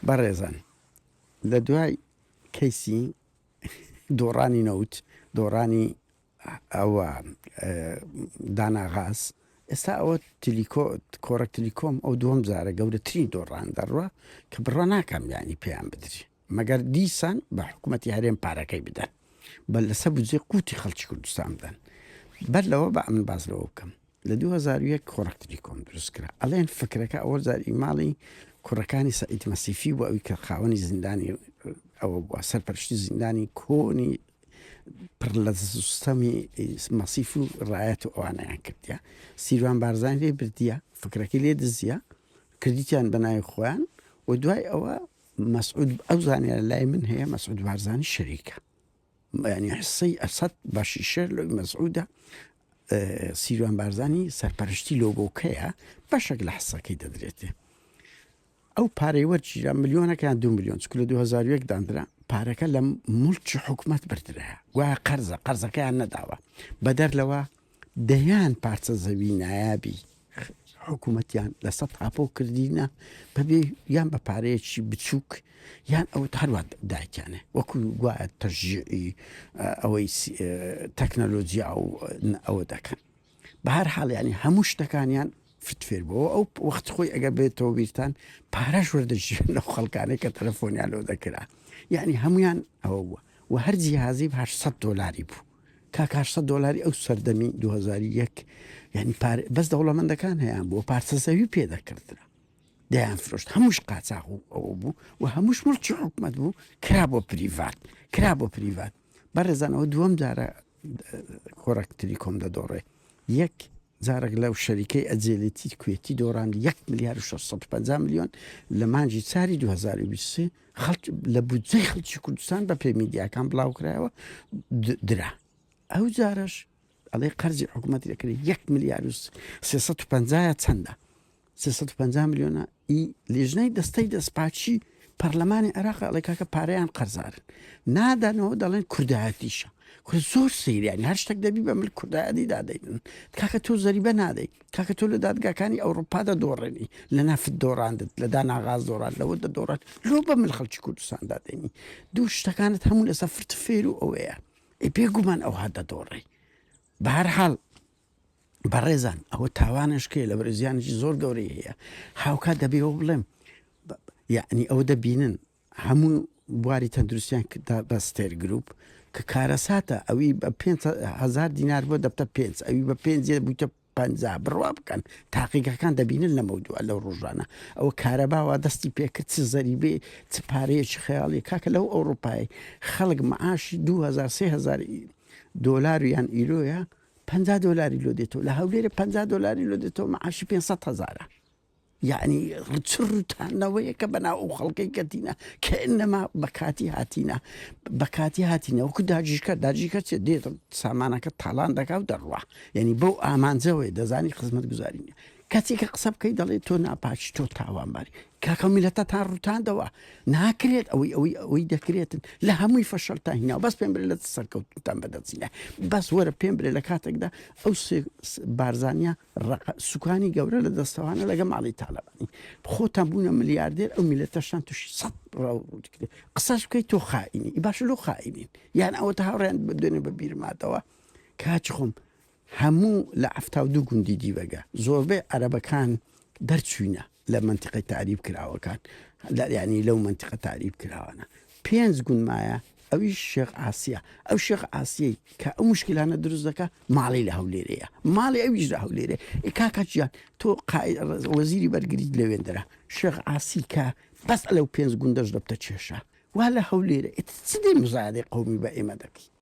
بەڕێزان لە دوای کەیسی دۆڕانی نەوت دۆڕانی ئەوە داناغاز ئێستا ئەوە کۆڕک تلیکۆم ئەو دووەم جارە گەورەترین دۆڕان دەڕوە کە بڕە ناکەم ینی پێیان بدرێ مەگەر دیسان بە حکوومەتی هەرێم پارەکەی بدەن بەل لەسەر بجێ قوتی خەڵکی کوردستان بدەن بەر لەوە بە ئەمن باز لەوە بکەم لە 2001 کۆڕک تلیکۆم دروست کرا ئەڵێن فکرەکە ئەوە زاری ماڵی کوڕەکانی سەعید مەسیفی بۆ ئەوی کە خاوەنی زیندانی ئەوە بووە سەرپەرشتی زیندانی کۆنی پڕ لە سوستەمی مەسیف و ڕایەت و ئەوانەیان کردیا سیروان بارزان لێ بردیە فکرەکەی لێ دزیە کردیتیان بەناوی خۆیان و دوای ئەوە مەسعود ئەو زانیارە لای من هەیە مەسعود بارزانی شەریکە ینی حسەی ئەسەد باشی شەر لەوی مەسعودە سیروان بارزانی سەرپەرشتی لۆگۆکەیە بەشێک لە حسەکەی دەدرێتێ ئەو پارەی وەرگیرا ملیۆنەکەیان 2 میلیۆن چکو لە 2001 دانرا پارەکە لە مولکی حکومەت بردرایە وایە قەرزەکەیان نەداوە بەدەر لەوە دەیان پارچە زەوی نایابی حکوومەتیان لە سەد تاپۆ کردینە بەبێ یان بە پارەیەکی بچووک یان ئەو هەروە دایکیانێ وەکو گوایە تەژیعی ئەوەی تەکنەلۆجیا ئەوە دەکەن بە هەر حاڵ ینی هەموو شتەکانیان فتفێر بەوە ئەو وەخت خۆی ئەگەر بێتەوە بیرتان پارەش وەردەژێن لەو خەڵکانەی کە تەلەفۆنیان لەو دەکرا یعنی هەمویان ئەوە بووە و هەر جیهازی $800 بوو کاک $800 ئەو سەردەمی 2001 یعنی بەس دەوڵەمەندەکان هەیەیان بووە پارچە زەوی پێدەکردرا دەیان فرۆشت هەمووش قاچاق ئەوە بوو و هەمووش مڵکی حکومەت بوو کرا بۆ پریڤات بەڕێزانەوە دووەم جارە کۆڕک تلیکۆم دەدۆڕێ یەک جارێک لەو شەریکەی ئەجێلێتی کوێتی دۆڕاندی 1,650 ملیۆن لە مانجی چاری 2023 لە بودجەی خەڵکی کوردستان بە پێی میدیاکان بڵاوکرایەوە درا ئەو جارەش ئەڵێ قەرزی حکوومەتی دەکرێت 1,350 چەندە 350 میلیۆنە لێژنەی دەستەی دەستپاچی پەرلەمانی عێراق ئەڵێ کاکە پارەیان قەرزارن نادانەوە دەڵێن کوردایەتیشە زۆر سەیریانی هەر شتێک دەبی بە ملک کوردایەتی دادەین کاکە تۆ زەریبە نادەیت کاکە تۆ لە دادگاکانی ئەوروپا دەدۆڕێنی لە نەفت دۆڕاندت لە داناغاز دۆڕان لەوە دەدۆڕات لۆ بە مل خەڵکی کوردستان دادەینی دوو شتەکانت هەموو لەسەر فرتفێر و ئەوەیە پێگومان ئەو هات دەدۆڕێ بە هەر حاڵ بەڕێزان ئەوە تاوانشکێ لە بەرزیانێکی زۆر گەورەی هەیە هاوکات دەبێەوە بڵێم یعنی ئەوە دەبینن هەموو بواری تەندروستیان بە ستێر گروپ کە کارەساتە ئەوی بە 5,000 دینار بۆ دەبتە 5 ئەوی بە 5 بوویتە 50 بڕوا بکەن تاقیقەکان دەبینن لە مەودووە لەو ڕۆژانە ئەوە کارەباوە دەستی پێکرد چ زەریبێ چ پارەیەکی خەیاڵی کاکە لەو ئەوروپای خەڵک مەعاشی 2,000-3,000 دۆلار یان ئیرۆیە $50 لۆ دێتەوە لە هەولێرە $50 لۆ دێتەوە مەعاشی 500,000 یعنی ڕچڕتانەوەیە کە بەناو ئەو خەڵکەی کەتینە کە ئەنەما بەکاتی هاتینە وەکو داجیکە چێ دێت سامانەکە تاڵان دەکا و دەڕوا یعنی بەو ئامانجەوەی دەزانی خزمەت گوزارینە کاتێککە قسە بکەی دەڵێت تۆ ناپاچی تۆ تاوانباری کاکە میلەتە تا ڕوتاندەوە ناکرێت ئەوەی دەکرێتن لە هەمووی فەشەلتان هیناوە بەس پێم برێ لە سەرکەوتتان بەدەچینە بەس وەرە پێم برێ لە کاتێکدا ئەو بارزانیا سوکانی گەورە لە دەستەوانە لەگە ماڵی تاالبانی خۆتان بوونە ملیاردێر ئەو میلەتەشان تووشی 100 ڕاوکرێت قسەش بکەیت تۆ خائینی باشە لۆ خائینین یان ئەوە تا هاوڕیان بدوێنێ بە بیرماتەوە کاچ خۆم هەموو لە 72 گوندی دیوەگە زۆربەی عەرەبەکان دەرچوینە لە منتیقەی تعریب کراوەکان ینی لەو منتیقە تعریب کراوانە 5 گوندمایە ئەوی شێخ ئاسیە ئەو شێخ ئاسیەی کە ئەو مشکلانە دروست دەکە ماڵی لە هەولێرەیە ماڵی ئەویش لە هەولێرە کاکەچیان تۆ وەزیری بەرگریت لەوێندرا شێخ ئاسی کە بەس لەو 5 گوندەش دەبتە چێشە وا لە هەولێرە چ دێ مزایدەی قەومی بە ئێمە دەکەی